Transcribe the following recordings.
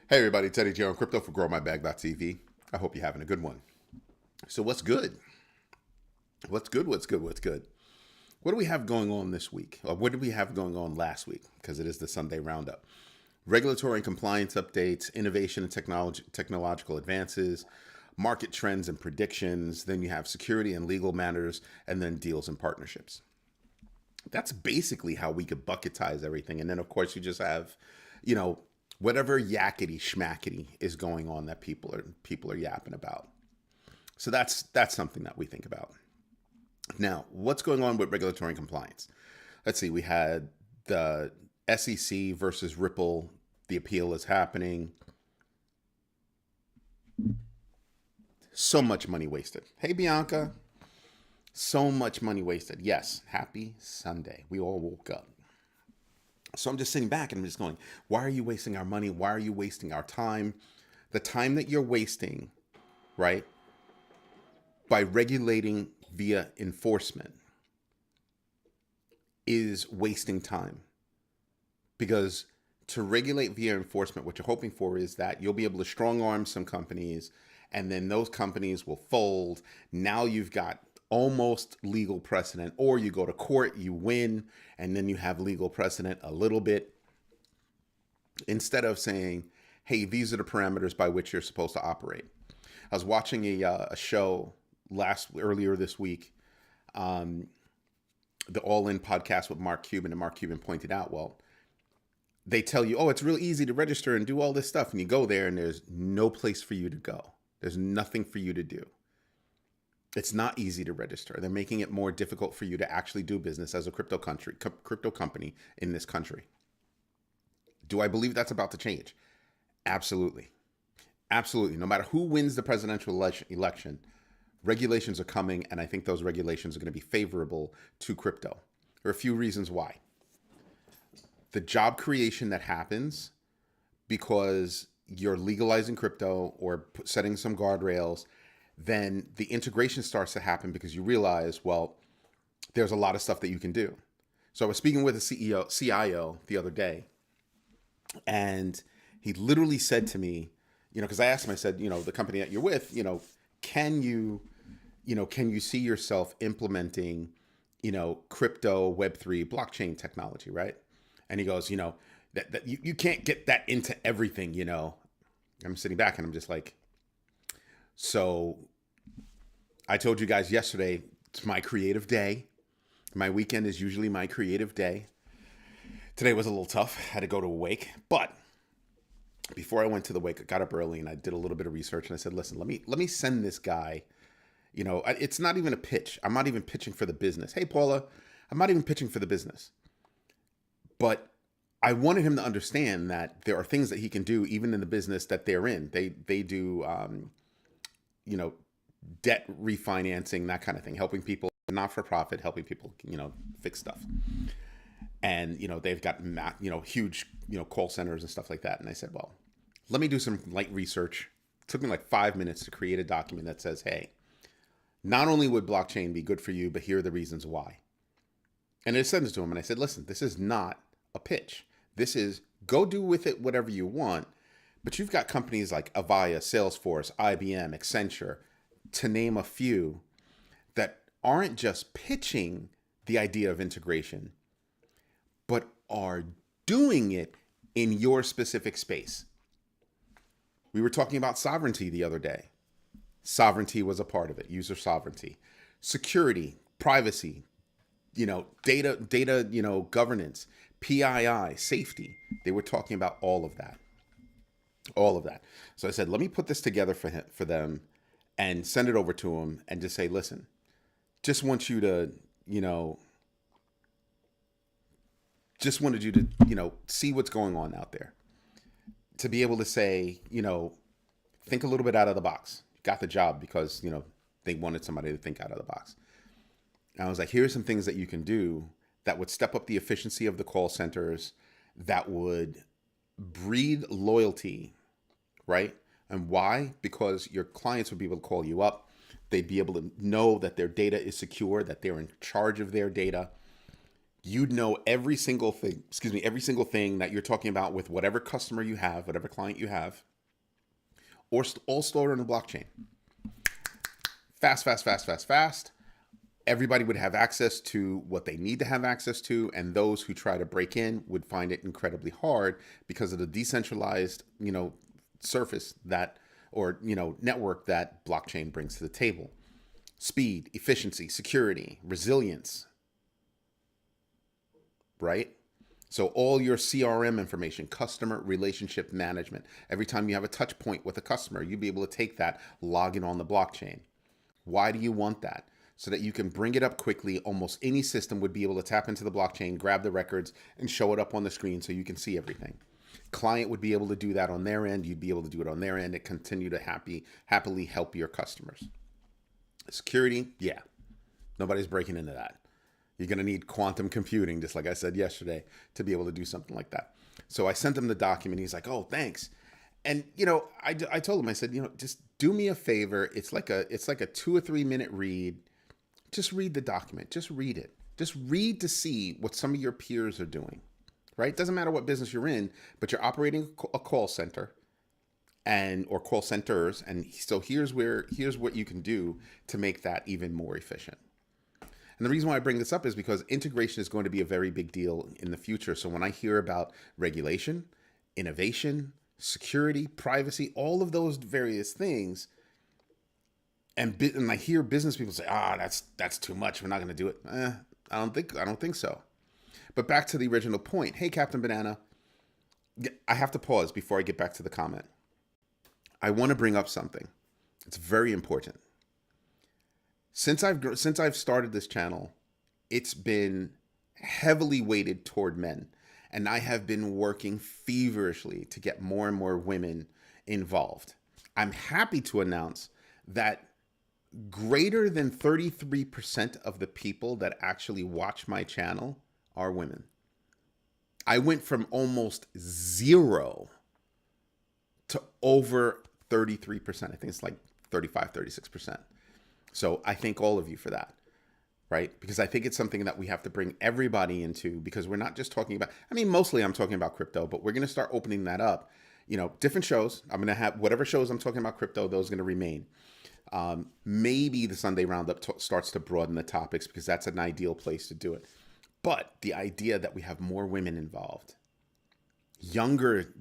Hey everybody, Teddy J on Crypto for GrowMyBag.tv. I hope you're having a good one. So what's good? What's good? What's good? What's good? What do we have going on this week? Or what did we have going on last week? Because it is the Sunday Roundup. Regulatory and compliance updates, innovation and technological advances, market trends and predictions. Then you have security and legal matters, and then deals and partnerships. That's basically how we could bucketize everything. And then of course you just have, whatever yakety schmackety is going on that people are yapping about. So that's something that we think about. Now, what's going on with regulatory and compliance? Let's see. We had the SEC versus Ripple. The appeal is happening. So much money wasted. Hey, Bianca. So much money wasted. Yes. Happy Sunday. We all woke up. So I'm just sitting back and I'm just going, why are you wasting our money? Why are you wasting our time? The time that you're wasting, right, by regulating via enforcement is wasting time. Because to regulate via enforcement, what you're hoping for is that you'll be able to strong arm some companies and then those companies will fold. Now you've got almost legal precedent, or you go to court, you win, and then you have legal precedent a little bit, instead of saying, hey, these are the parameters by which you're supposed to operate. I was watching a show earlier this week, the All In podcast with Mark Cuban, and Mark Cuban pointed out, well, they tell you, oh, it's real easy to register and do all this stuff, and you go there and there's no place for you to go. There's nothing for you to do. It's not easy to register. They're making it more difficult for you to actually do business as a crypto company in this country. Do I believe that's about to change? Absolutely. Absolutely. No matter who wins the presidential election, regulations are coming, and I think those regulations are going to be favorable to crypto. There are a few reasons why. The job creation that happens because you're legalizing crypto or setting some guardrails, then the integration starts to happen because you realize, well, there's a lot of stuff that you can do. So I was speaking with a CIO the other day, and he literally said to me, because I asked him, I said, the company that you're with, can you see yourself implementing, crypto, Web3, blockchain technology, right? And he goes, that you can't get that into everything, I'm sitting back and I'm just like, so I told you guys yesterday, it's my creative day. My weekend is usually my creative day. Today was a little tough. I had to go to a wake. But before I went to the wake, I got up early and I did a little bit of research. And I said, listen, let me send this guy. It's not even a pitch. I'm not even pitching for the business. Hey, Paula, I'm not even pitching for the business. But I wanted him to understand that there are things that he can do even in the business that they're in. They do, debt refinancing, that kind of thing, helping people, not for profit, helping people, fix stuff. And, they've got, huge, call centers and stuff like that. And I said, well, let me do some light research. It took me like 5 minutes to create a document that says, hey, not only would blockchain be good for you, but here are the reasons why. And I sent it to him and I said, listen, this is not a pitch. This is go do with it whatever you want. But you've got companies like Avaya, Salesforce, IBM, Accenture, to name a few, that aren't just pitching the idea of integration, but are doing it in your specific space. We were talking about sovereignty the other day. Sovereignty was a part of it, user sovereignty, security, privacy, data, governance, PII, safety. They were talking about all of that. So I said, let me put this together for them and send it over to them and just say, listen, just wanted you to, see what's going on out there. To be able to say, think a little bit out of the box. You got the job because, they wanted somebody to think out of the box. And I was like, here's some things that you can do that would step up the efficiency of the call centers, that would breed loyalty, right? And why? Because your clients would be able to call you up. They'd be able to know that their data is secure, that they're in charge of their data. you'd know every single thing, every single thing that you're talking about with whatever customer you have, whatever client you have, or all stored on the blockchain. Fast, fast, fast, fast, fast. Everybody would have access to what they need to have access to, and those who try to break in would find it incredibly hard because of the decentralized, surface that, or, network that blockchain brings to the table. Speed, efficiency, security, resilience, right? So all your CRM information, customer relationship management, every time you have a touch point with a customer, you'll be able to take that, log in on the blockchain. Why do you want that? So that you can bring it up quickly. Almost any system would be able to tap into the blockchain, grab the records, and show it up on the screen so you can see everything. Client would be able to do that on their end. You'd be able to do it on their end and continue to happily help your customers. Security, yeah. Nobody's breaking into that. You're going to need quantum computing, just like I said yesterday, to be able to do something like that. So I sent him the document. He's like, oh, thanks. And, I told him, I said, just do me a favor. It's like a 2 or 3 minute read. Just read the document. Just read it. Just read to see what some of your peers are doing, right? Doesn't matter what business you're in, but you're operating a call center or call centers. And so here's what you can do to make that even more efficient. And the reason why I bring this up is because integration is going to be a very big deal in the future. So when I hear about regulation, innovation, security, privacy, all of those various things, and I hear business people say, that's too much. We're not going to do it. I don't think so. But back to the original point. Hey, Captain Banana, I have to pause before I get back to the comment. I want to bring up something. It's very important. Since I've started this channel, it's been heavily weighted toward men. And I have been working feverishly to get more and more women involved. I'm happy to announce that greater than 33% of the people that actually watch my channel are women. I went from almost 0 to over 33%. I think it's like 35, 36%. So I thank all of you for that, right? Because I think it's something that we have to bring everybody into, because we're not just talking about, mostly I'm talking about crypto, but we're going to start opening that up. Different shows. I'm going to have whatever shows I'm talking about crypto, those are going to remain. Maybe the Sunday Roundup starts to broaden the topics, because that's an ideal place to do it. But the idea that we have more women involved, the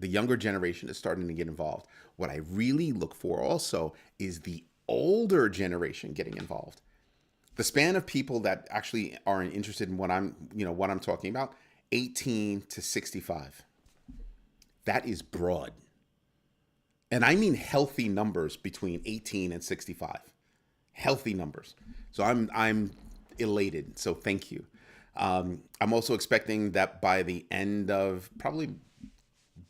younger generation is starting to get involved. What I really look for also is the older generation getting involved. The span of people that actually are interested in what I'm talking about, 18 to 65. That is broad. And I mean healthy numbers between 18 and 65. Healthy numbers. So I'm elated. So thank you. I'm also expecting that by the end of probably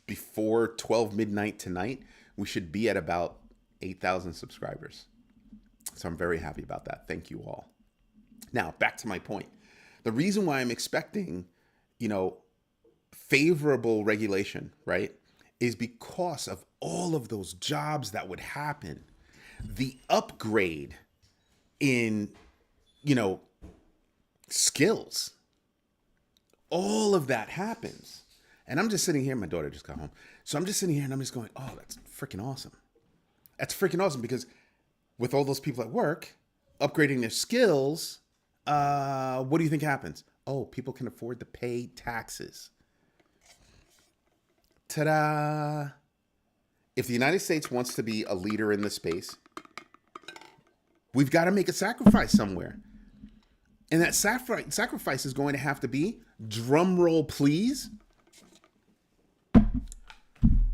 before 12 midnight tonight, we should be at about 8,000 subscribers. So I'm very happy about that. Thank you all. Now, back to my point. The reason why I'm expecting, favorable regulation, right, is because of all of those jobs that would happen. The upgrade in, skills. All of that happens. And I'm just sitting here. My daughter just got home. So I'm just sitting here and I'm just going, oh, that's freaking awesome. That's freaking awesome, because with all those people at work upgrading their skills, what do you think happens? Oh, people can afford to pay taxes. Ta-da! If the United States wants to be a leader in this space, we've got to make a sacrifice somewhere. And that sacrifice is going to have to be, drum roll please,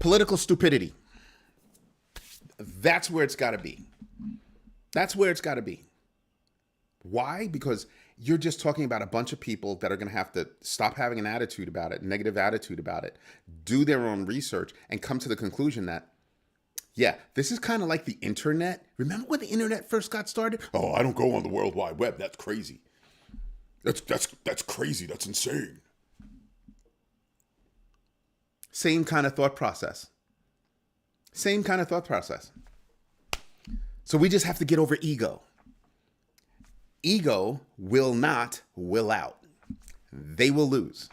political stupidity. That's where it's got to be. That's where it's got to be. Why? Because you're just talking about a bunch of people that are going to have to stop having an attitude about it, negative attitude about it, do their own research, and come to the conclusion that, yeah, this is kind of like the internet. Remember when the internet first got started? Oh, I don't go on the World Wide Web. That's crazy. That's crazy. That's insane. Same kind of thought process. Same kind of thought process. So we just have to get over ego. Ego will not will out. they will lose.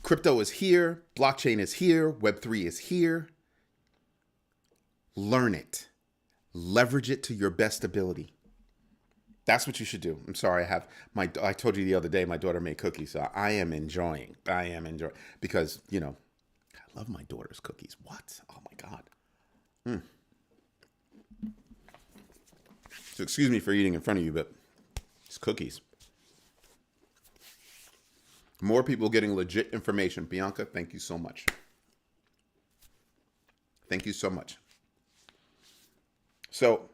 Crypto is here. Blockchain is here. Web3 is here. Learn it. Leverage it to your best ability. That's what you should do. I'm sorry, I told you the other day, my daughter made cookies, so I am enjoying, because, I love my daughter's cookies. What? Oh my God. So excuse me for eating in front of you, but it's cookies. More people getting legit information. Bianca, thank you so much. Thank you so much. So,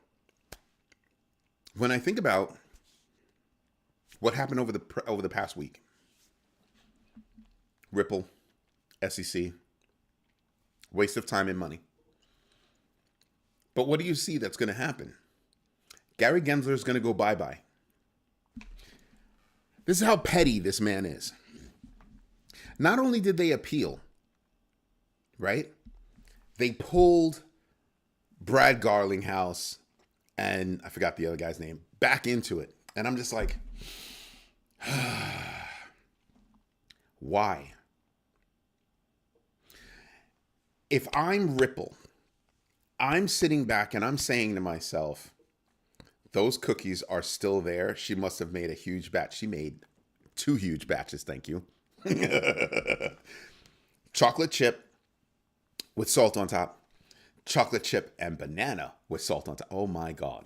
when I think about what happened over the past week, Ripple, SEC, waste of time and money. But what do you see that's going to happen? Gary Gensler is going to go bye-bye. This is how petty this man is. Not only did they appeal, right? They pulled Brad Garlinghouse and I forgot the other guy's name back into it. And I'm just like, why? If I'm Ripple, I'm sitting back and I'm saying to myself, those cookies are still there. She must have made a huge batch. She made 2 huge batches, thank you. Chocolate chip with salt on top. Chocolate chip and banana with salt on top. Oh my God.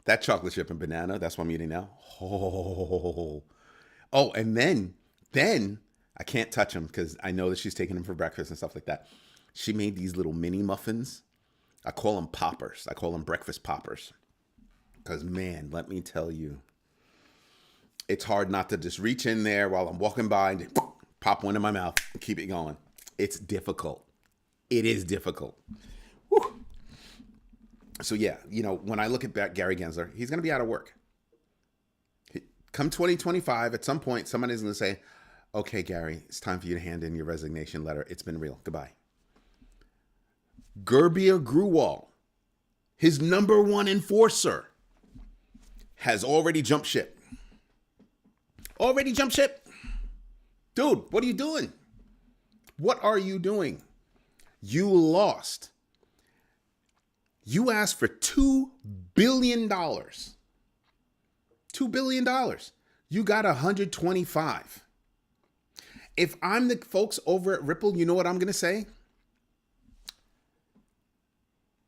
That chocolate chip and banana, that's what I'm eating now. Oh, and then I can't touch them because I know that she's taking them for breakfast and stuff like that. She made these little mini muffins. I call them poppers. I call them breakfast poppers. Because, man, let me tell you, it's hard not to just reach in there while I'm walking by and just pop one in my mouth and keep it going. It's difficult. It is difficult. Whew. So, yeah, when I look at Gary Gensler, he's going to be out of work. Come 2025, at some point, somebody's going to say, okay, Gary, it's time for you to hand in your resignation letter. It's been real. Goodbye. Gerbia Gruwal, his number 1 enforcer, has already jumped ship. Already jumped ship? Dude, what are you doing? What are you doing? You lost. You asked for $2 billion. $2 billion. You got 125. If I'm the folks over at Ripple, you know what I'm going to say?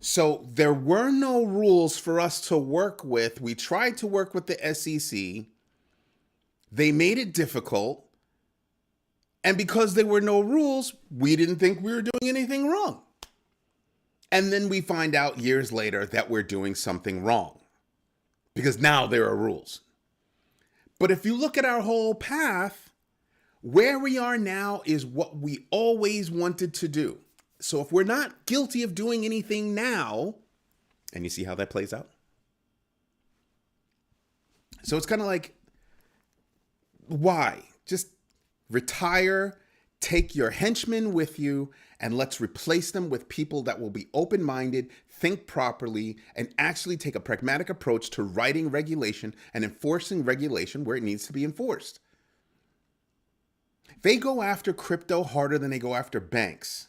So there were no rules for us to work with. We tried to work with the SEC. They made it difficult. And because there were no rules, we didn't think we were doing anything wrong. And then we find out years later that we're doing something wrong because now there are rules. But if you look at our whole path, where we are now is what we always wanted to do. So if we're not guilty of doing anything now, and you see how that plays out? So it's kind of like, why? Just retire, take your henchmen with you, and let's replace them with people that will be open-minded, think properly, and actually take a pragmatic approach to writing regulation and enforcing regulation where it needs to be enforced. They go after crypto harder than they go after banks.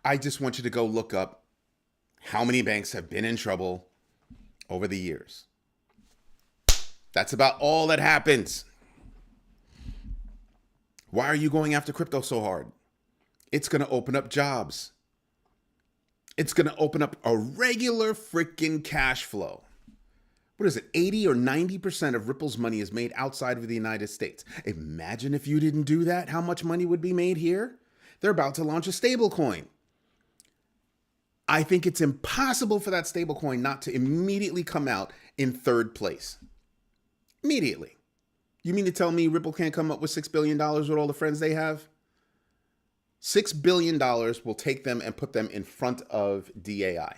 I just want you to go look up how many banks have been in trouble over the years. That's about all that happens. Why are you going after crypto so hard? It's going to open up jobs. It's going to open up a regular freaking cash flow. What is it? 80 or 90% of Ripple's money is made outside of the United States. Imagine if you didn't do that, how much money would be made here? They're about to launch a stable coin. I think it's impossible for that stable coin not to immediately come out in 3rd place. Immediately. You mean to tell me Ripple can't come up with $6 billion with all the friends they have? $6 billion will take them and put them in front of DAI.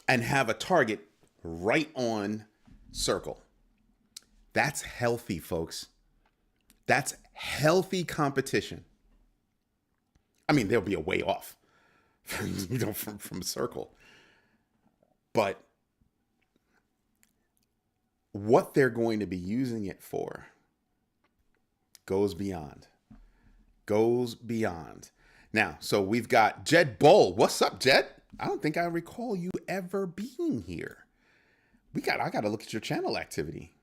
And have a target right on Circle. That's healthy, folks. That's healthy competition. I mean, they'll be a way off, from Circle. But what they're going to be using it for goes beyond. Goes beyond. Now, so we've got Jed Bull. What's up, Jed? I don't think I recall you ever being here. I gotta look at your channel activity.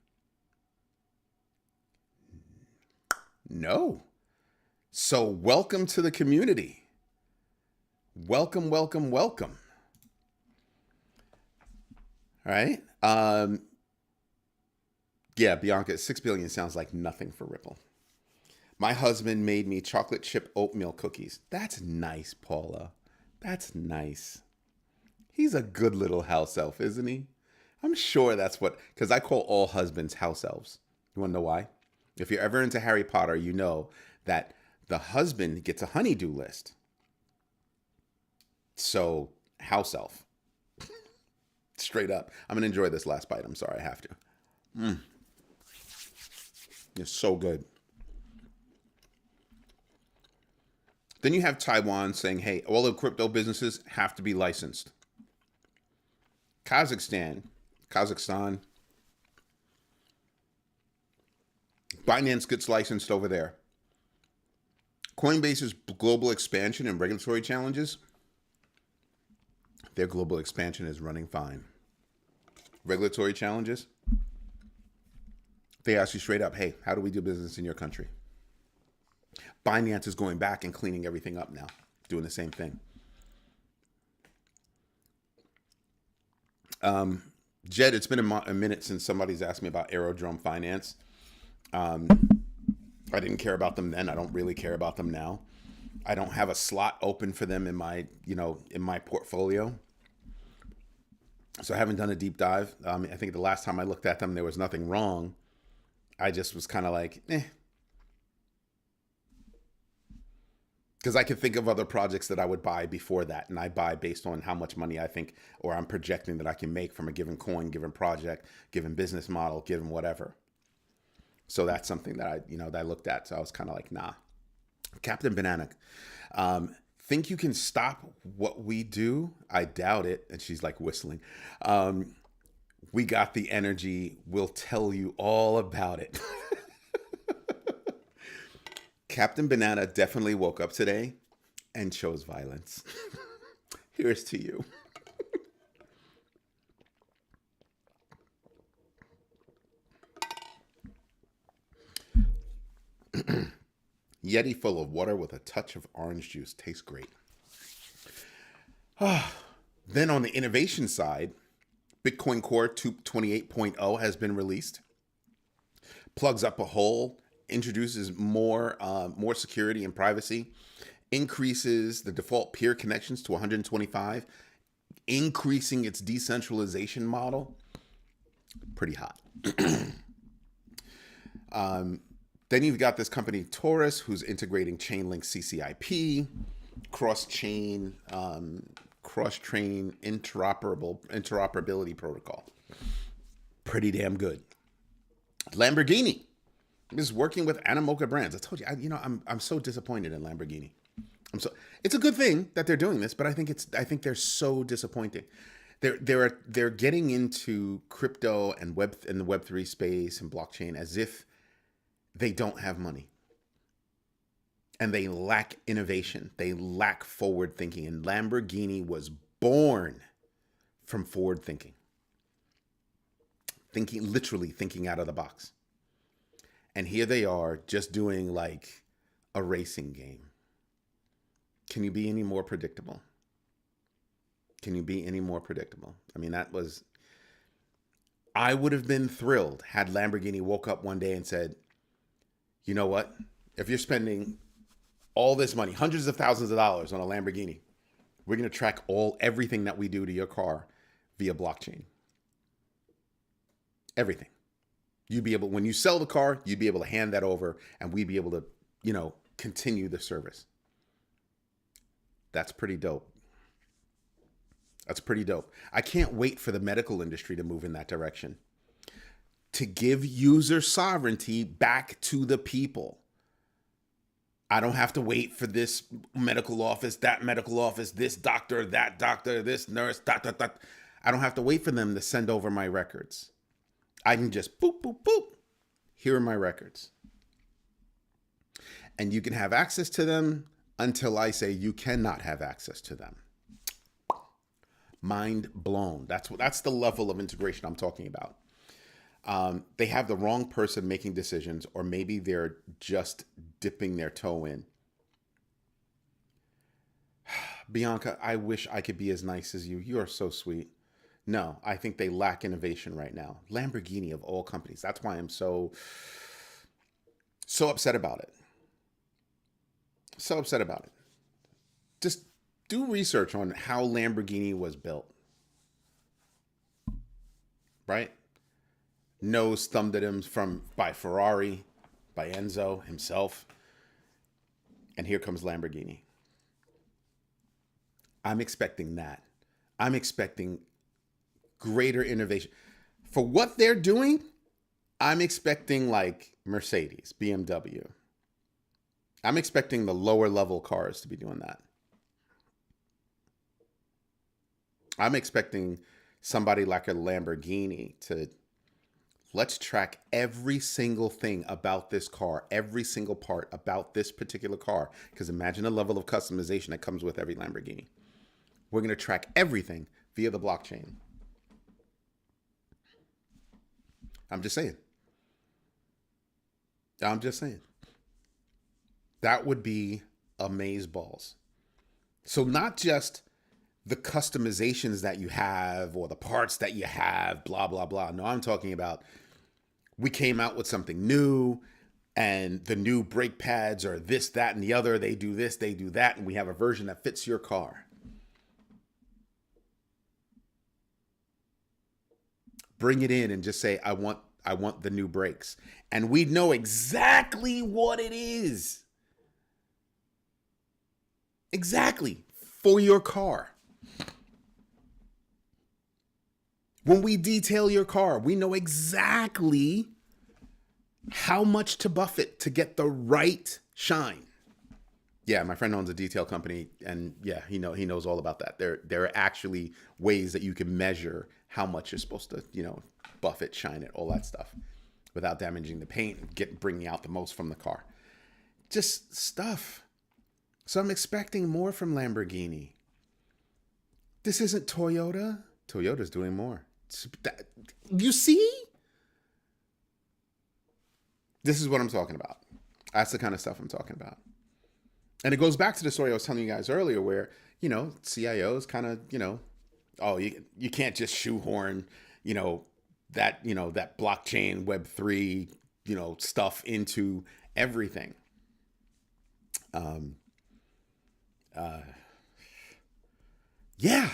No. So welcome to the community. Welcome, welcome, welcome. All right. Yeah, Bianca, 6 billion sounds like nothing for Ripple. My husband made me chocolate chip oatmeal cookies. That's nice, Paula. That's nice. He's a good little house elf, isn't he? I'm sure that's what, because I call all husbands house elves. You want to know why? If you're ever into Harry Potter, you know that the husband gets a honeydew list. So, house elf. Straight up. I'm going to enjoy this last bite. I'm sorry, I have to. It's so good. Then you have Taiwan saying, hey, all the crypto businesses have to be licensed. Kazakhstan, Binance gets licensed over there. Coinbase's global expansion and regulatory challenges, their global expansion is running fine. Regulatory challenges, they ask you straight up, hey, how do we do business in your country? Binance is going back and cleaning everything up now, doing the same thing. Jed, it's been a minute since somebody's asked me about Aerodrome Finance. I didn't care about them then. I don't really care about them now. I don't have a slot open for them in my, in my portfolio. So I haven't done a deep dive. I think the last time I looked at them, there was nothing wrong. I just was kind of like, because I could think of other projects that I would buy before that. And I buy based on how much money I think, or I'm projecting that I can make from a given coin, given project, given business model, given whatever. So that's something that I looked at. So I was kind of like, nah. Captain Banana, think you can stop what we do? I doubt it. And she's like whistling. We got the energy. We'll tell you all about it. Captain Banana definitely woke up today and chose violence. Here's to you. Yeti full of water with a touch of orange juice. Tastes great. Then on the innovation side, Bitcoin Core 228.0 has been released. Plugs up a hole, introduces more security and privacy, increases the default peer connections to 125, increasing its decentralization model. Pretty hot. Then you've got this company Taurus, who's integrating Chainlink CCIP, cross-chain interoperability protocol. Pretty damn good. Lamborghini is working with Animoca Brands. I told you, I'm so disappointed in Lamborghini. It's a good thing that they're doing this, but I think they're so disappointing. They're getting into crypto and the Web3 space and blockchain as if they don't have money. And they lack innovation. They lack forward thinking. And Lamborghini was born from forward thinking. Literally thinking out of the box. And here they are just doing like a racing game. Can you be any more predictable? Can you be any more predictable? I mean, I would have been thrilled had Lamborghini woke up one day and said, you know what? If you're spending all this money, hundreds of thousands of dollars on a Lamborghini, we're going to track everything that we do to your car via blockchain. Everything. When you sell the car, you'd be able to hand that over and we'd be able to, continue the service. That's pretty dope. That's pretty dope. I can't wait for the medical industry to move in that direction. To give user sovereignty back to the people. I don't have to wait for this medical office, that medical office, this doctor, that doctor, this nurse, I don't have to wait for them to send over my records. I can just boop, boop, boop. Here are my records. And you can have access to them until I say you cannot have access to them. Mind blown. That's the level of integration I'm talking about. They have the wrong person making decisions, or maybe they're just dipping their toe in. Bianca, I wish I could be as nice as you. You are so sweet. No, I think they lack innovation right now. Lamborghini of all companies. That's why I'm so upset about it. So upset about it. Just do research on how Lamborghini was built. Right? Nose thumbed at him by Ferrari, by Enzo himself. And here comes Lamborghini. I'm expecting that. I'm expecting greater innovation. For what they're doing, I'm expecting like Mercedes, BMW. I'm expecting the lower level cars to be doing that. I'm expecting somebody like a Lamborghini to, let's track every single thing about this car, every single part about this particular car. Because imagine the level of customization that comes with every Lamborghini. We're going to track everything via the blockchain. I'm just saying. That would be amazeballs. So not just the customizations that you have or the parts that you have, blah, blah, blah. No, I'm talking about we came out with something new and the new brake pads are this, that, and the other. They do this, they do that, and we have a version that fits your car. Bring it in and just say, I want the new brakes. And we know exactly what it is. Exactly. For your car. When we detail your car, we know exactly how much to buff it to get the right shine. Yeah, my friend owns a detail company, and yeah, he knows all about that. There are actually ways that you can measure how much you're supposed to, buff it, shine it, all that stuff, without damaging the paint and bringing out the most from the car. Just stuff. So I'm expecting more from Lamborghini. This isn't Toyota. Toyota's doing more. You see? This is what I'm talking about. That's the kind of stuff I'm talking about. And it goes back to the story I was telling you guys earlier where, CIOs kind of, oh, you can't just shoehorn, that blockchain Web3, stuff into everything. Yeah,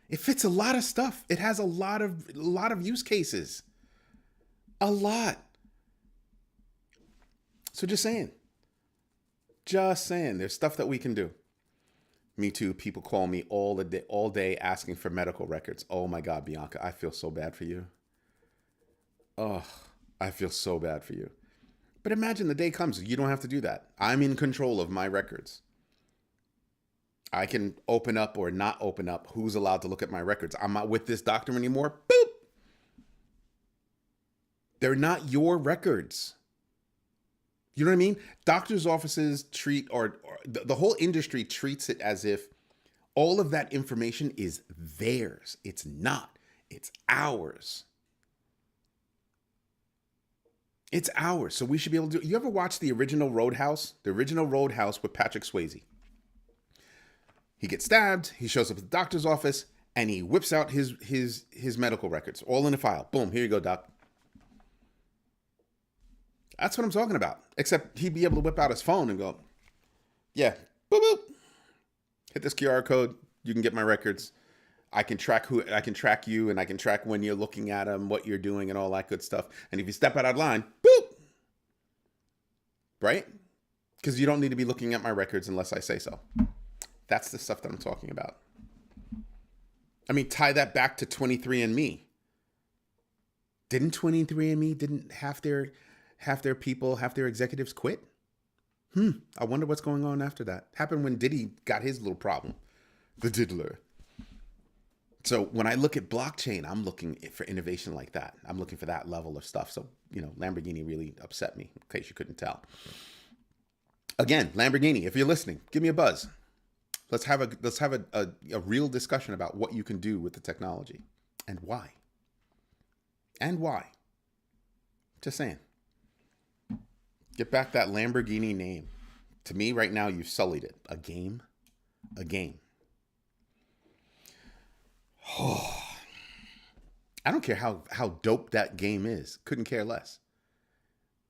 it fits a lot of stuff. It has a lot of use cases. A lot. So just saying, there's stuff that we can do. Me too. People call me all day asking for medical records. Oh my God, Bianca, I feel so bad for you. Oh, I feel so bad for you. But imagine the day comes, you don't have to do that. I'm in control of my records. I can open up or not open up who's allowed to look at my records. I'm not with this doctor anymore. Boop. They're not your records. You know what I mean? Doctors' offices treat, or the whole industry treats it as if all of that information is theirs. It's not. It's ours. It's ours. So we should be able to do. You ever watch the original Roadhouse? The original Roadhouse with Patrick Swayze. He gets stabbed. He shows up at the doctor's office and he whips out his medical records, all in a file. Boom. Here you go, doc. That's what I'm talking about. Except he'd be able to whip out his phone and go, yeah, boop, boop. Hit this QR code. You can get my records. I can track you, and I can track when you're looking at them, what you're doing, and all that good stuff. And if you step out of line, boop. Right? Because you don't need to be looking at my records unless I say so. That's the stuff that I'm talking about. I mean, tie that back to 23andMe. Didn't 23andMe didn't half their people, half their executives quit? I wonder what's going on after that. Happened when Diddy got his little problem. The diddler. So when I look at blockchain, I'm looking for innovation like that. I'm looking for that level of stuff. So, Lamborghini really upset me, in case you couldn't tell. Again, Lamborghini, if you're listening, give me a buzz. Let's have a real discussion about what you can do with the technology and why. And why. Just saying. Get back that Lamborghini name. To me, right now, you've sullied it. A game. A game. Oh, I don't care how dope that game is. Couldn't care less.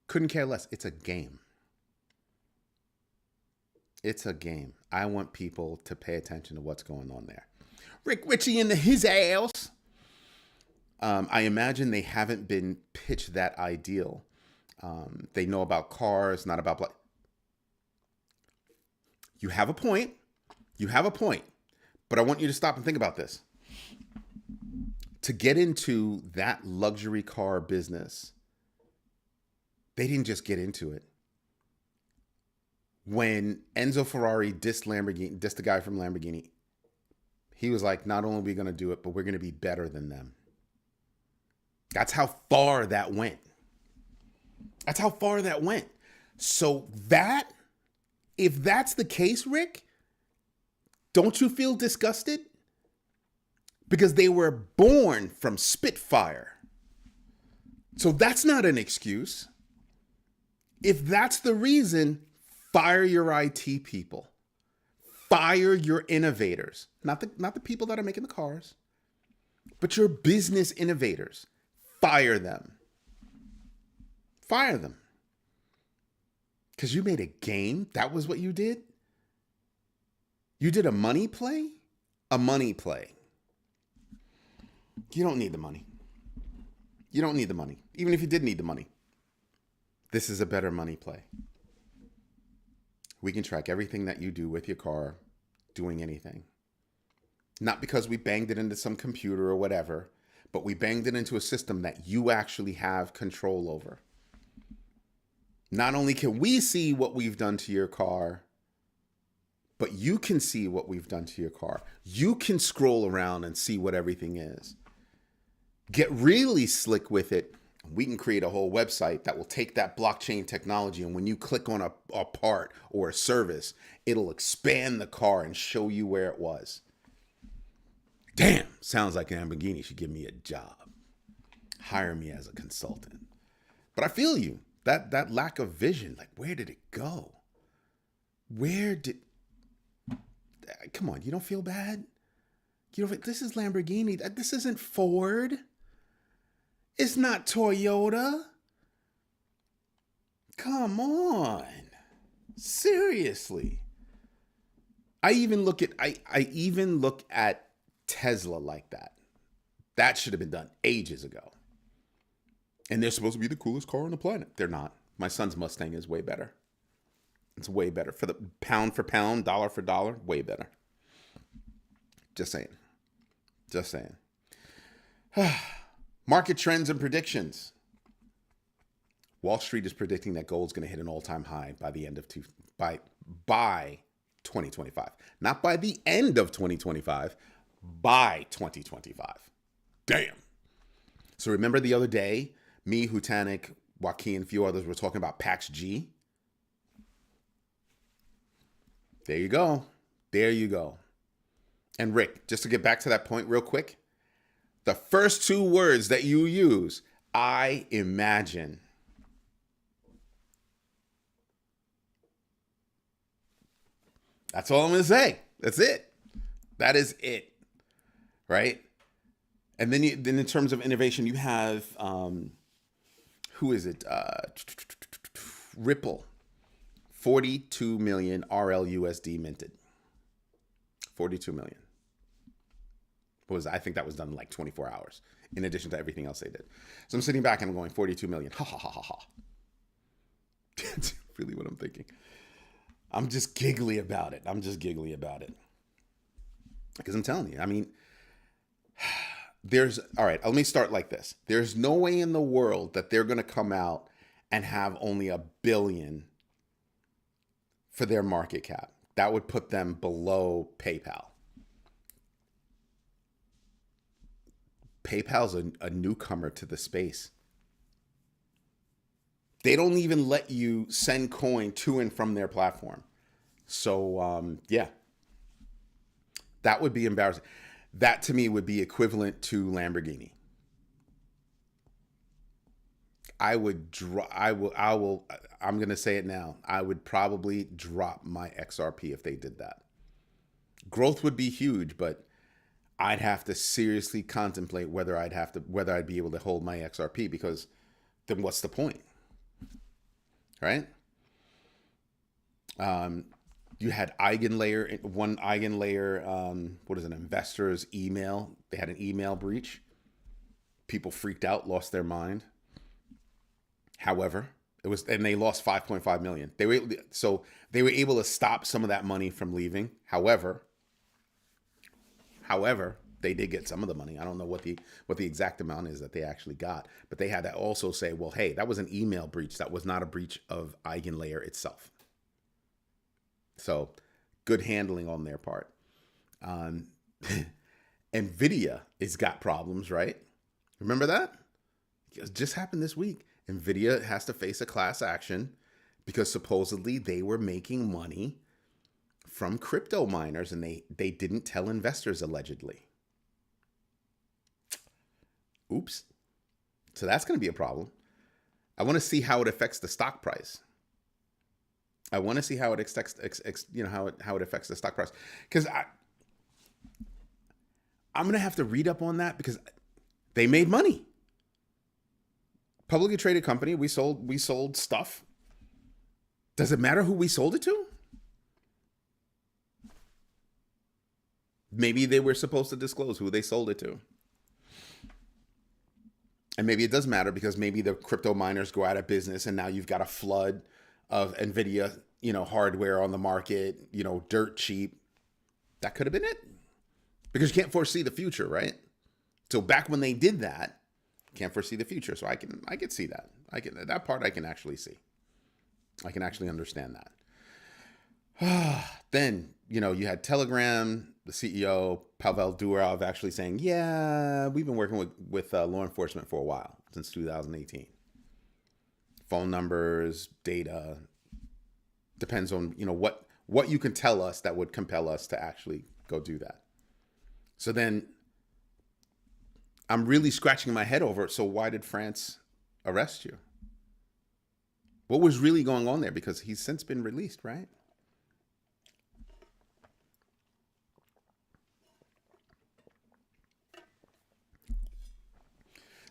Couldn't care less. It's a game. It's a game. I want people to pay attention to what's going on there. Rick Ritchie in his ass. I imagine they haven't been pitched that ideal. They know about cars, not about black. You have a point. You have a point. But I want you to stop and think about this. To get into that luxury car business, they didn't just get into it. When Enzo Ferrari dissed the guy from Lamborghini, he was like, not only are we going to do it, but we're going to be better than them. That's how far that went. That's how far that went. So if that's the case, Rick, don't you feel disgusted? Because they were born from Spitfire. So that's not an excuse. If that's the reason, fire your IT people. Fire your innovators. Not the people that are making the cars, but your business innovators. Fire them. Fire them. Because you made a game? That was what you did? You did a money play? A money play. You don't need the money. You don't need the money. Even if you did need the money, this is a better money play. We can track everything that you do with your car, doing anything. Not because we banged it into some computer or whatever, but we banged it into a system that you actually have control over. Not only can we see what we've done to your car, but you can see what we've done to your car. You can scroll around and see what everything is. Get really slick with it. We can create a whole website that will take that blockchain technology, and when you click on a part or a service, it'll expand the car and show you where it was. Damn, sounds like Lamborghini should give me a job. Hire me as a consultant. But I feel you. That lack of vision, like, where did it go? Come on, you don't feel bad? This is Lamborghini. This isn't Ford. It's not Toyota. Come on. Seriously. I even look at Tesla like that. That should have been done ages ago. And they're supposed to be the coolest car on the planet. They're not. My son's Mustang is way better. It's way better. For pound, dollar for dollar, way better. Just saying. Just saying. Market trends and predictions. Wall Street is predicting that gold's going to hit an all-time high by the end of by 2025. Not by the end of 2025, by 2025. Damn. So remember the other day, me, Hutanik, Joaquin, a few others were talking about PAX G? There you go. There you go. And Rick, just to get back to that point real quick, the first two words that you use, I imagine. That's all I'm going to say. That's it. That is it. Right? And then in terms of innovation, you have, who is it? Ripple. 42 million RLUSD minted. 42 million. I think that was done in like 24 hours, in addition to everything else they did. So I'm sitting back and I'm going, 42 million. Ha ha ha ha ha. That's really what I'm thinking. I'm just giggly about it. Because I'm telling you, I mean, all right, let me start like this. There's no way in the world that they're going to come out and have only $1 billion for their market cap. That would put them below PayPal. PayPal's a newcomer to the space. They don't even let you send coin to and from their platform. So, yeah, that would be embarrassing. That to me would be equivalent to Lamborghini. I'm going to say it now. I would probably drop my XRP if they did that. Growth would be huge, but I'd have to seriously contemplate whether I'd be able to hold my XRP, because then what's the point? Right? You had one eigenlayer, what is it, investors email. They had an email breach. People freaked out, lost their mind. However, and they lost 5.5 million. They were able to stop some of that money from leaving. However, they did get some of the money. I don't know what the exact amount is that they actually got, but they had to also say, well, hey, that was an email breach. That was not a breach of eigenlayer itself. So good handling on their part. Nvidia has got problems, right? Remember that? It just happened this week. Nvidia has to face a class action because supposedly they were making money from crypto miners, and they didn't tell investors, allegedly. Oops. So that's going to be a problem. I want to see how it affects the stock price. I want to see how it affects, how it affects the stock price, because I'm going to have to read up on that, because they made money. Publicly traded company. We sold stuff. Does it matter who we sold it to? Maybe they were supposed to disclose who they sold it to. And maybe it does matter, because maybe the crypto miners go out of business and now you've got a flood of Nvidia, hardware on the market, dirt cheap. That could have been it. Because you can't foresee the future, right? So back when they did that, can't foresee the future. So I can see that. That part I can actually see. I can actually understand that. Then, you had Telegram, the CEO, Pavel Durov, actually saying, yeah, we've been working with law enforcement for a while, since 2018. Phone numbers, data, depends on, what you can tell us that would compel us to actually go do that. So then I'm really scratching my head over it. So why did France arrest you? What was really going on there? Because he's since been released, right?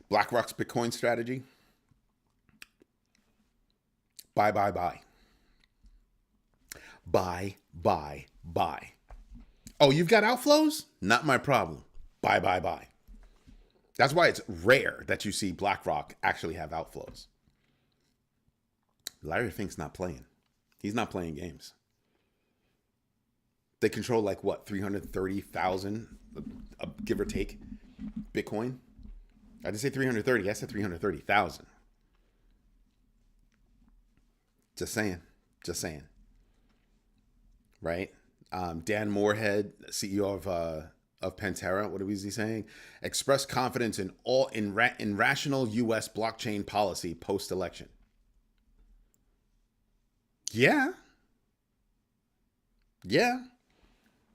BlackRock's Bitcoin strategy. Buy, buy, buy. Buy, buy, buy. Oh, you've got outflows? Not my problem. Buy, buy, buy. That's why it's rare that you see BlackRock actually have outflows. Larry Fink's not playing. He's not playing games. They control 330,000, give or take, Bitcoin. I didn't say 330. I said 330,000. Just saying. Right? Dan Moorhead, CEO of Pantera, what was he saying? Expressed confidence in rational U.S. blockchain policy post-election. Yeah.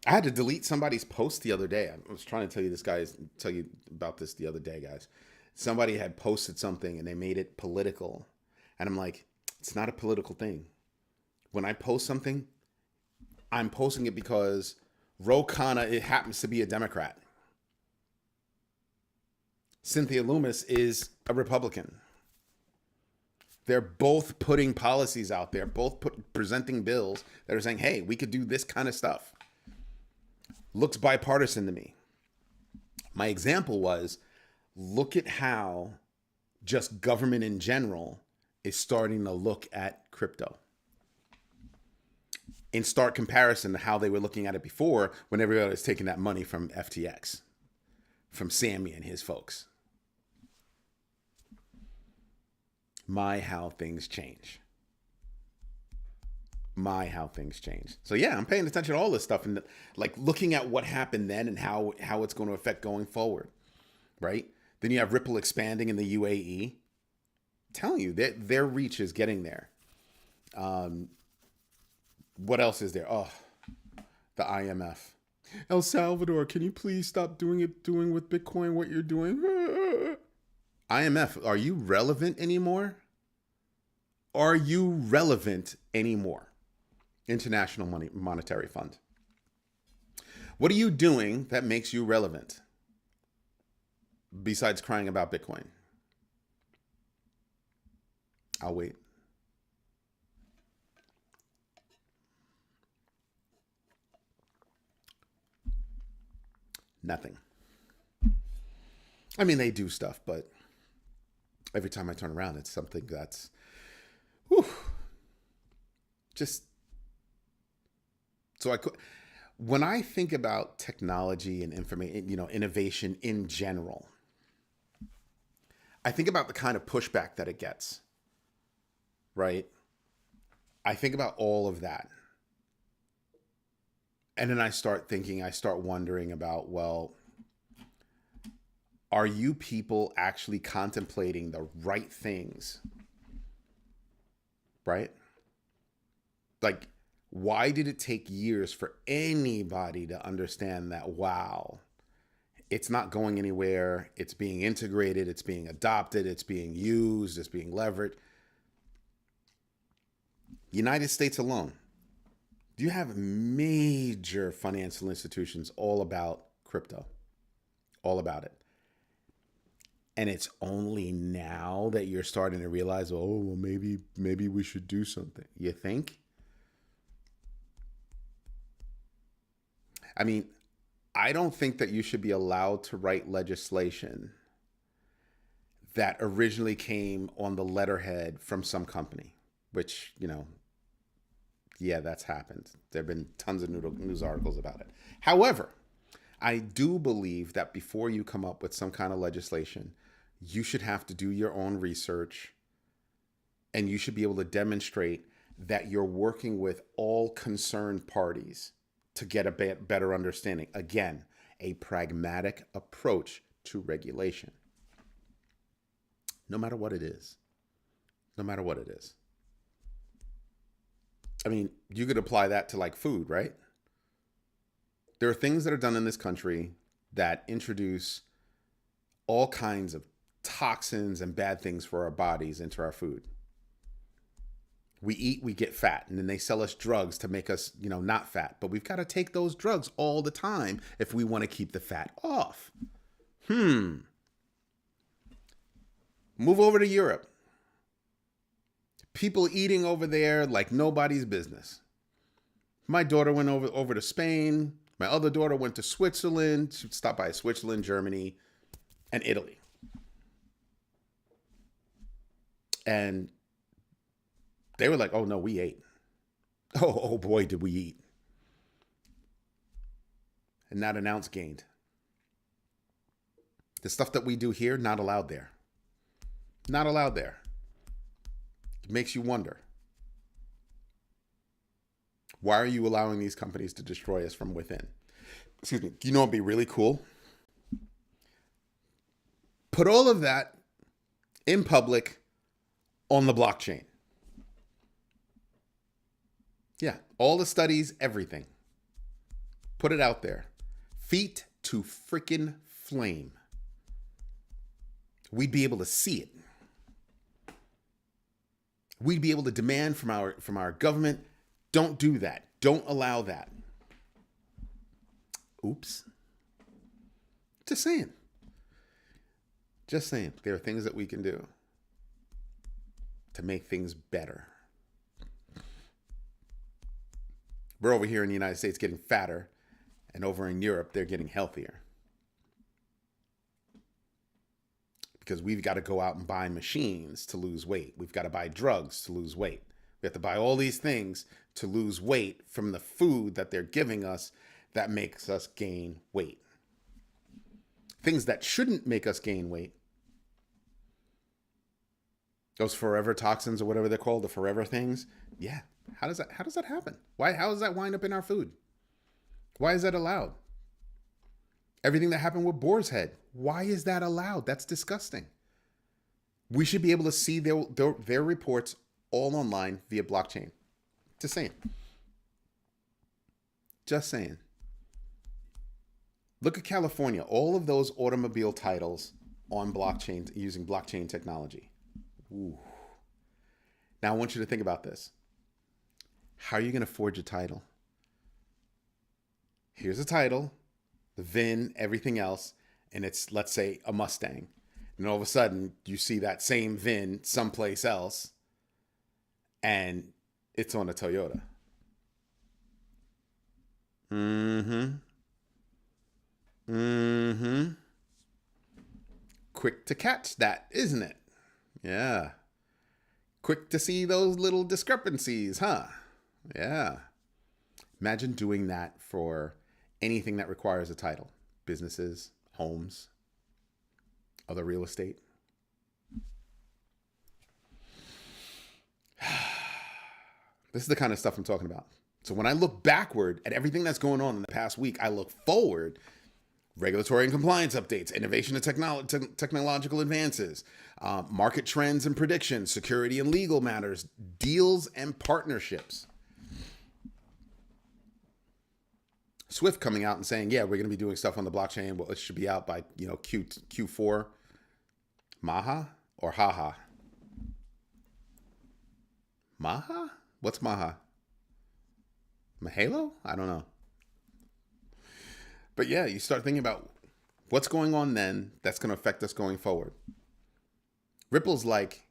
I had to delete somebody's post the other day. I was trying to tell you about this the other day, guys. Somebody had posted something and they made it political. And I'm like, it's not a political thing. When I post something, I'm posting it because Ro Khanna, it happens to be a Democrat. Cynthia Loomis is a Republican. They're both putting policies out there, both presenting bills that are saying, hey, we could do this kind of stuff. Looks bipartisan to me. My example was, look at how just government in general is starting to look at crypto. In stark comparison to how they were looking at it before, when everybody was taking that money from FTX, from Sammy and his folks. My, how things change. So yeah, I'm paying attention to all this stuff and looking at what happened then and how it's going to affect going forward. right? Then you have Ripple expanding in the UAE. I'm telling you, their reach is getting there. Um, what else is there? Oh, the IMF. El Salvador, can you please stop doing with Bitcoin what you're doing? IMF, are you relevant anymore? Are you relevant anymore? International Monetary Fund. What are you doing that makes you relevant besides crying about Bitcoin? I'll wait. Nothing. I mean, they do stuff, but every time I turn around, it's something that's whew, just so I could. When I think about technology and information, innovation in general, I think about the kind of pushback that it gets, right? I think about all of that. And then I start wondering about, well, are you people actually contemplating the right things? Right? Like, why did it take years for anybody to understand that, wow, it's not going anywhere. It's being integrated. It's being adopted. It's being used. It's being leveraged. United States alone, you have major financial institutions all about crypto, all about it. And it's only now that you're starting to realize, oh, well, maybe we should do something. You think? I mean, I don't think that you should be allowed to write legislation that originally came on the letterhead from some company, which, yeah, that's happened. There have been tons of news articles about it. However, I do believe that before you come up with some kind of legislation, you should have to do your own research, and you should be able to demonstrate that you're working with all concerned parties to get a better understanding. Again, a pragmatic approach to regulation. No matter what it is. No matter what it is. I mean, you could apply that to like food, right? There are things that are done in this country that introduce all kinds of toxins and bad things for our bodies into our food. We eat, we get fat, and then they sell us drugs to make us, not fat. But we've got to take those drugs all the time if we want to keep the fat off. Move over to Europe. People eating over there like nobody's business. My daughter went over to Spain. My other daughter went to Switzerland. She stopped by Switzerland, Germany, and Italy. And they were like, oh, no, we ate. Oh boy, did we eat. And not an ounce gained. The stuff that we do here, not allowed there. Not allowed there. It makes you wonder. Why are you allowing these companies to destroy us from within? Excuse me. You know what would be really cool? Put all of that in public on the blockchain. Yeah, all the studies, everything. Put it out there. Feet to freaking flame. We'd be able to see it. We'd be able to demand from our government, don't do that. Don't allow that. Oops. Just saying. Just saying. There are things that we can do to make things better. We're over here in the United States getting fatter, and over in Europe, they're getting healthier. Because we've got to go out and buy machines to lose weight. We've got to buy drugs to lose weight. We have to buy all these things to lose weight from the food that they're giving us that makes us gain weight. Things that shouldn't make us gain weight. Those forever toxins or whatever they're called, the forever things. Yeah. How does that happen? How does that wind up in our food? Why is that allowed? Everything that happened with Boar's Head. Why is that allowed? That's disgusting. We should be able to see their reports all online via blockchain. Just saying. Just saying. Look at California. All of those automobile titles on blockchain using blockchain technology. Ooh. Now I want you to think about this. How are you going to forge a title? Here's a title, the VIN, everything else, and it's, let's say, a Mustang. And all of a sudden, you see that same VIN someplace else, and it's on a Toyota. Quick to catch that, isn't it? Yeah. Quick to see those little discrepancies, huh? Yeah. Imagine doing that for anything that requires a title. Businesses, homes, other real estate. This is the kind of stuff I'm talking about. So when I look backward at everything that's going on in the past week, I look forward. Regulatory and compliance updates, innovation and technological advances, market trends and predictions, security and legal matters, deals and partnerships. Swift coming out and saying, yeah, we're going to be doing stuff on the blockchain. Well, it should be out by, Q4. Maha or Haha? Maha? What's Maha? Mahalo? I don't know. But yeah, you start thinking about what's going on then that's going to affect us going forward. Ripple's like,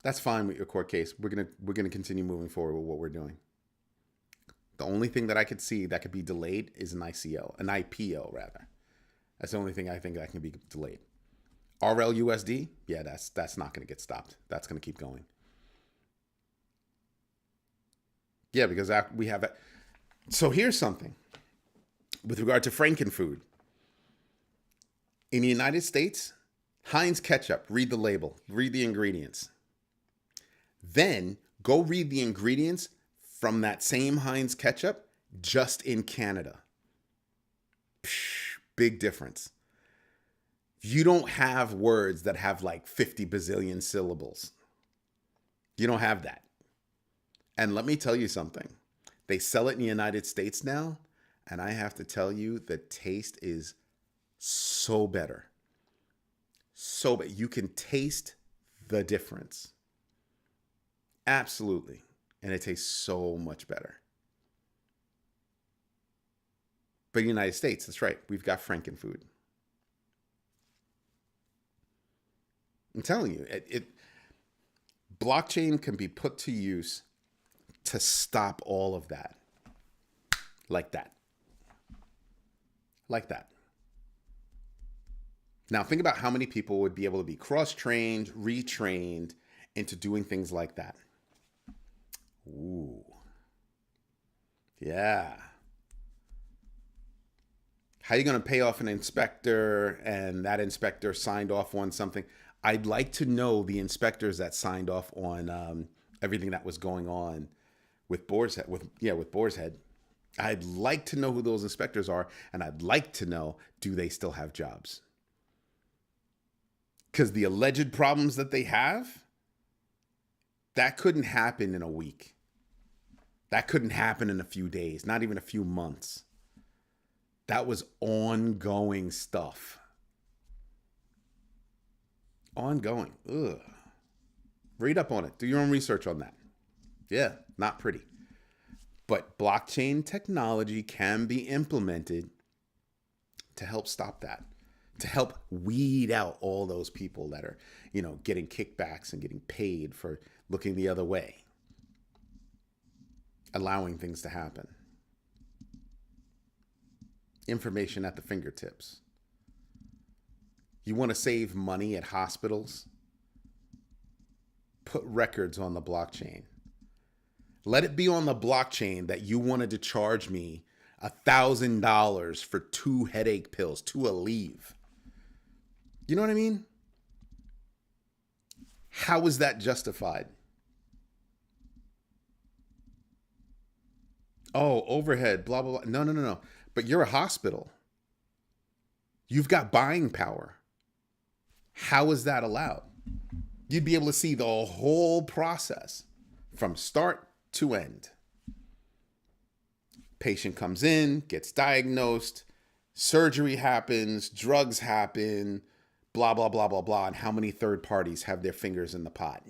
that's fine with your court case. We're gonna continue moving forward with what we're doing. The only thing that I could see that could be delayed is an IPO rather. That's the only thing I think that can be delayed. RLUSD, yeah, that's not going to get stopped. That's going to keep going. Yeah, because we have it. So here's something. With regard to Frankenfood, in the United States, Heinz ketchup, read the label, read the ingredients. Then go read the ingredients from that same Heinz ketchup just in Canada. Psh, big difference. You don't have words that have like 50 bazillion syllables. You don't have that. And let me tell you something. They sell it in the United States now. And I have to tell you, the taste is so better. So better. You can taste the difference. Absolutely. And it tastes so much better. But in the United States, that's right. We've got Frankenfood. I'm telling you, blockchain can be put to use to stop all of that. Like that. Like that. Now, think about how many people would be able to be cross-trained, retrained into doing things like that. Ooh. Yeah. How are you going to pay off an inspector and that inspector signed off on something? I'd like to know the inspectors that signed off on everything that was going on with Boar's Head. With Boar's Head. I'd like to know who those inspectors are, and I'd like to know, do they still have jobs? Because the alleged problems that they have, that couldn't happen in a week. That couldn't happen in a few days, not even a few months. That was ongoing stuff. Ongoing. Ugh. Read up on it. Do your own research on that. Yeah, not pretty. But blockchain technology can be implemented to help stop that, to help weed out all those people that are, getting kickbacks and getting paid for looking the other way, allowing things to happen. Information at the fingertips. You want to save money at hospitals? Put records on the blockchain. Let it be on the blockchain that you wanted to charge me $1,000 for 2 headache pills, 2 Aleve. You know what I mean? How is that justified? Oh, overhead, blah, blah, blah. No. But you're a hospital. You've got buying power. How is that allowed? You'd be able to see the whole process from start to end. Patient comes in, gets diagnosed, surgery happens, drugs happen, blah, blah, blah, blah, blah, and how many third parties have their fingers in the pot.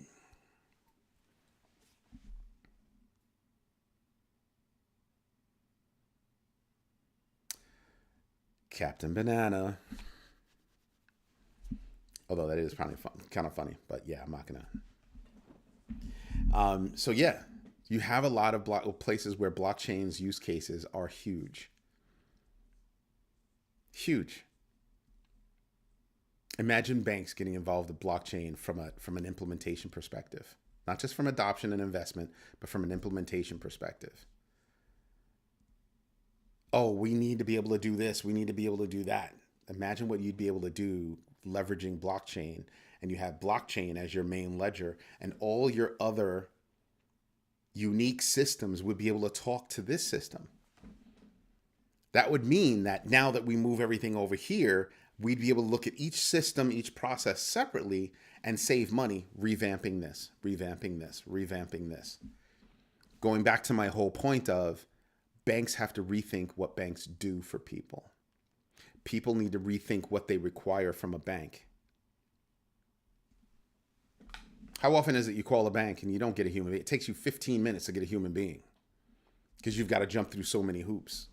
Captain Banana. Although that is probably fun, kind of funny, but yeah, I'm not gonna. So yeah, you have a lot of places where blockchain's use cases are huge. Huge. Imagine banks getting involved with blockchain from an implementation perspective, not just from adoption and investment, but from an implementation perspective. Oh, we need to be able to do this. We need to be able to do that. Imagine what you'd be able to do leveraging blockchain, and you have blockchain as your main ledger, and all your other unique systems would be able to talk to this system. That would mean that now that we move everything over here, we'd be able to look at each system, each process separately and save money revamping this, revamping this, revamping this. Going back to my whole point of banks have to rethink what banks do for people. People need to rethink what they require from a bank. How often is it you call a bank and you don't get a human being? It takes you 15 minutes to get a human being because you've got to jump through so many hoops.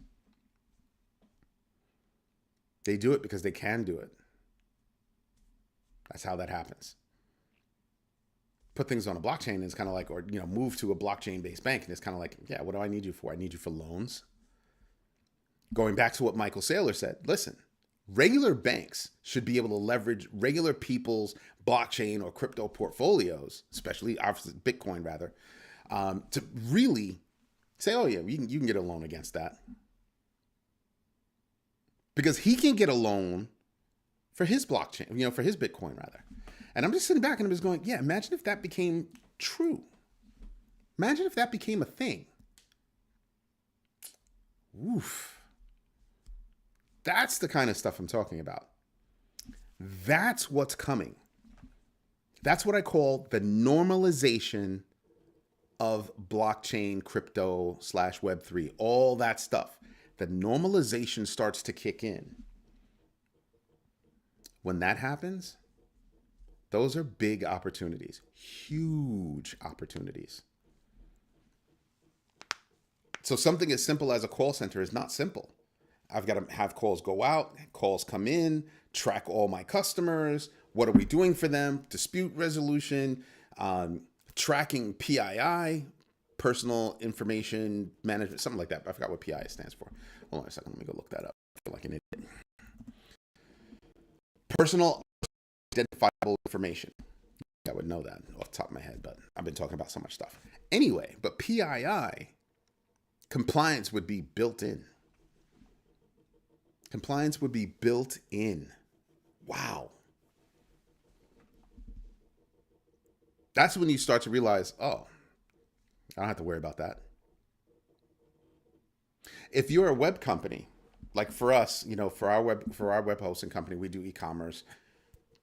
They do it because they can do it. That's how that happens. Put things on a blockchain and it's kind of like, or, move to a blockchain-based bank and it's kind of like, yeah, what do I need you for? I need you for loans. Going back to what Michael Saylor said, listen, regular banks should be able to leverage regular people's blockchain or crypto portfolios, especially obviously Bitcoin rather, to really say, oh yeah, you can get a loan against that. Because he can get a loan for his blockchain, for his Bitcoin rather. And I'm just sitting back and I'm just going, yeah, imagine if that became true. Imagine if that became a thing. Oof. That's the kind of stuff I'm talking about. That's what's coming. That's what I call the normalization of blockchain, crypto / Web3, all that stuff. The normalization starts to kick in. When that happens, those are big opportunities, huge opportunities. So something as simple as a call center is not simple. I've got to have calls go out, calls come in, track all my customers. What are we doing for them? Dispute resolution, tracking PII, personal information management, something like that. I forgot what PII stands for. Hold on a second. Let me go look that up. I feel like an idiot. Personal identifiable information. I would know that off the top of my head, but I've been talking about so much stuff. Anyway, but PII, compliance would be built in. Compliance would be built in. Wow. That's when you start to realize, oh, I don't have to worry about that. If you're a web company, like for us, for our web hosting company, we do e-commerce,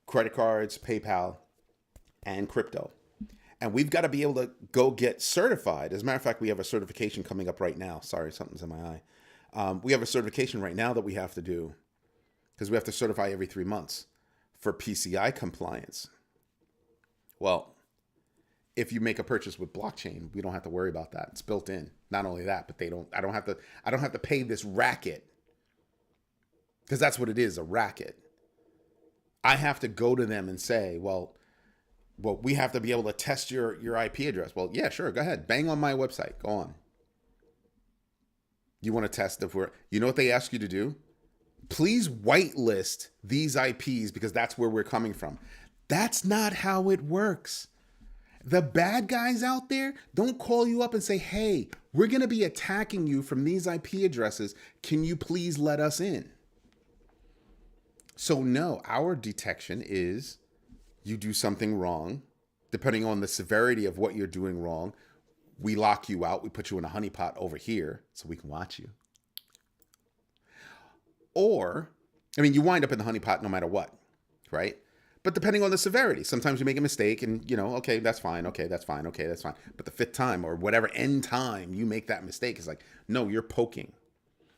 credit cards, PayPal, and crypto. And we've got to be able to go get certified. As a matter of fact, we have a certification coming up right now. Sorry, something's in my eye. We have a certification right now that we have to do because we have to certify every 3 months for PCI compliance. Well, if you make a purchase with blockchain, we don't have to worry about that. It's built in. Not only that, but I don't have to pay this racket, because that's what it is, a racket. I have to go to them and say, well, we have to be able to test your IP address. Well, yeah, sure, go ahead. Bang on my website. Go on. You want to test if you know what they ask you to do? Please whitelist these IPs because that's where we're coming from. That's not how it works. The bad guys out there don't call you up and say, hey, we're going to be attacking you from these IP addresses. Can you please let us in? So no, our detection is you do something wrong. Depending on the severity of what you're doing wrong, we lock you out. We put you in a honeypot over here so we can watch you. I mean, you wind up in the honeypot no matter what, right? But depending on the severity, sometimes you make a mistake and, okay, that's fine. Okay, that's fine. Okay, that's fine. But the fifth time or whatever end time you make that mistake, is like, no, you're poking.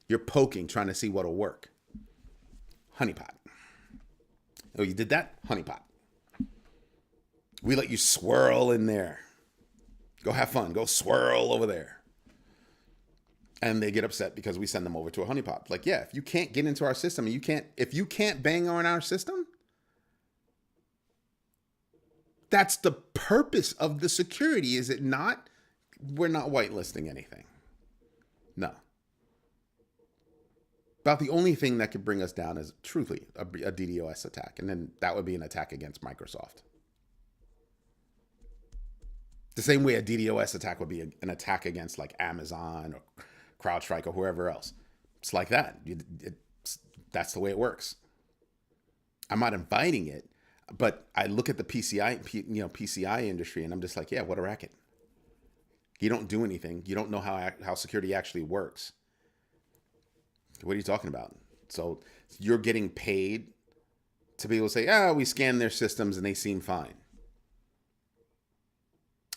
You're poking, trying to see what'll work. Honeypot. Oh, you did that? Honeypot. We let you swirl in there. Go have fun. Go swirl over there. And they get upset because we send them over to a honeypot. Like, yeah, if you can't get into our system, if you can't bang on our system, that's the purpose of the security, is it not? We're not whitelisting anything. No. About the only thing that could bring us down is truly a DDoS attack. And then that would be an attack against Microsoft. The same way a DDoS attack would be an attack against like Amazon or CrowdStrike or whoever else. It's like that. That's the way it works. I'm not inviting it, but I look at the PCI industry, and I'm just like, yeah, what a racket. You don't do anything. You don't know how security actually works. What are you talking about? So you're getting paid to be able to say, we scanned their systems and they seem fine.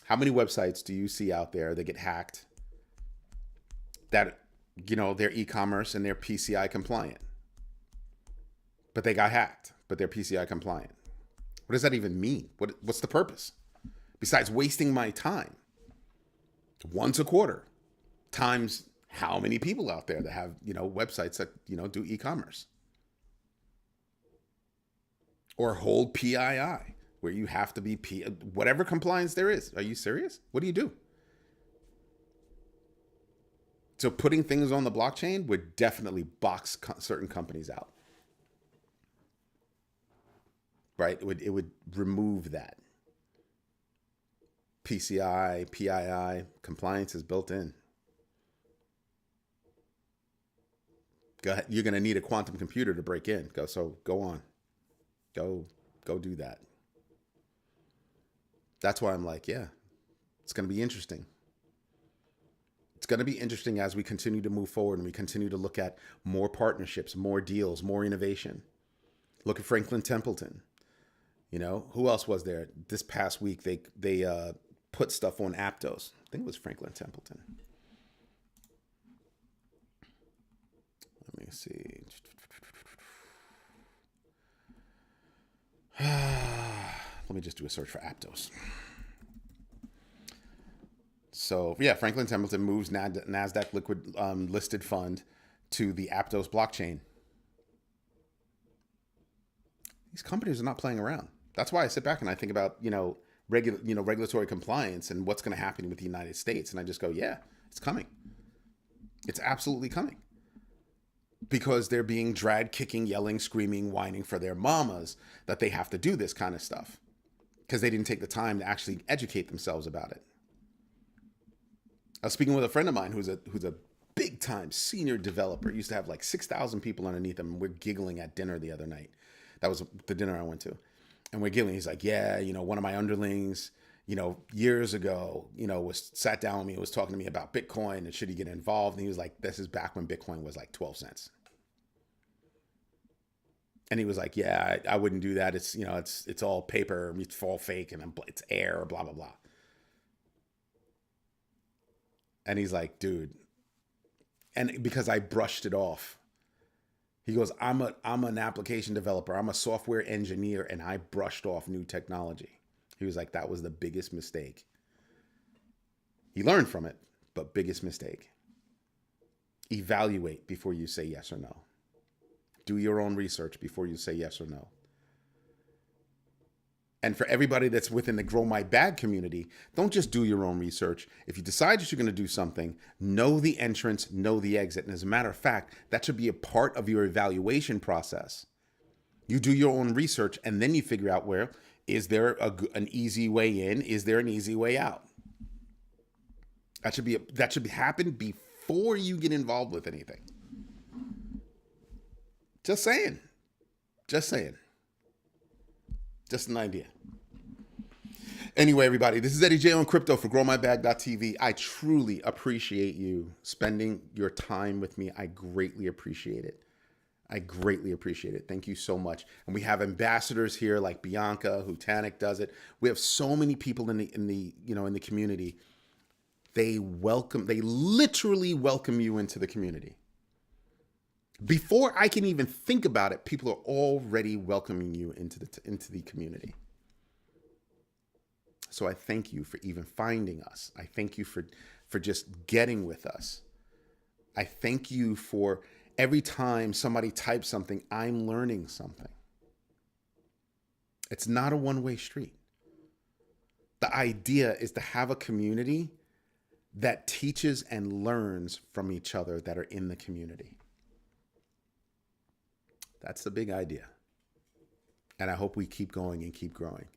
How many websites do you see out there that get hacked that, they're e-commerce and they're PCI compliant? But they got hacked, but they're PCI compliant. What does that even mean? What's the purpose? Besides wasting my time once a quarter times how many people out there that have, websites that, do e-commerce or hold PII, where you have to be whatever compliance there is. Are you serious? What do you do? So putting things on the blockchain would definitely box certain companies out, right? It would remove that. PCI, PII, compliance is built in. Go ahead. You're going to need a quantum computer to break in. Go on. Go do that. That's why I'm like, yeah, it's going to be interesting. It's going to be interesting as we continue to move forward and we continue to look at more partnerships, more deals, more innovation. Look at Franklin Templeton. Who else was there this past week? They put stuff on Aptos. I think it was Franklin Templeton. Let me see. Let me just do a search for Aptos. So yeah, Franklin Templeton moves NASDAQ liquid listed fund to the Aptos blockchain. These companies are not playing around. That's why I sit back and I think about regulatory compliance and what's going to happen with the United States, and I just go, yeah, it's coming. It's absolutely coming. Because they're being dragged, kicking, yelling, screaming, whining for their mamas that they have to do this kind of stuff because they didn't take the time to actually educate themselves about it. I was speaking with a friend of mine who's a big time senior developer. He used to have like 6,000 people underneath him. We're giggling at dinner the other night. That was the dinner I went to. And we're giggling. He's like, yeah, one of my underlings, years ago, was sat down with me and was talking to me about Bitcoin and should he get involved? And he was like, this is back when Bitcoin was like 12 cents. And he was like, yeah, I wouldn't do that. It's, it's all paper, it's all fake, and it's air, blah, blah, blah. And he's like, dude, and because I brushed it off, he goes, I'm an application developer. I'm a software engineer, and I brushed off new technology. He was like, that was the biggest mistake. He learned from it, but biggest mistake. Evaluate before you say yes or no. Do your own research before you say yes or no. And for everybody that's within the Grow My Bag community, don't just do your own research. If you decide that you're going to do something, know the entrance, know the exit. And as a matter of fact, that should be a part of your evaluation process. You do your own research, and then you figure out is there an easy way in? Is there an easy way out? That should happen before you get involved with anything. Just saying. Just an idea. Anyway, everybody, this is Eddie J on crypto for growmybag.tv. I truly appreciate you spending your time with me. I greatly appreciate it. I greatly appreciate it. Thank you so much. And we have ambassadors here like Bianca, who Tanik does it. We have so many people in the community. They literally welcome you into the community. Before I can even think about it, people are already welcoming you into the community. So I thank you for even finding us. I thank you for just getting with us. I thank you for every time somebody types something, I'm learning something. It's not a one-way street. The idea is to have a community that teaches and learns from each other that are in the community. That's the big idea. And I hope we keep going and keep growing.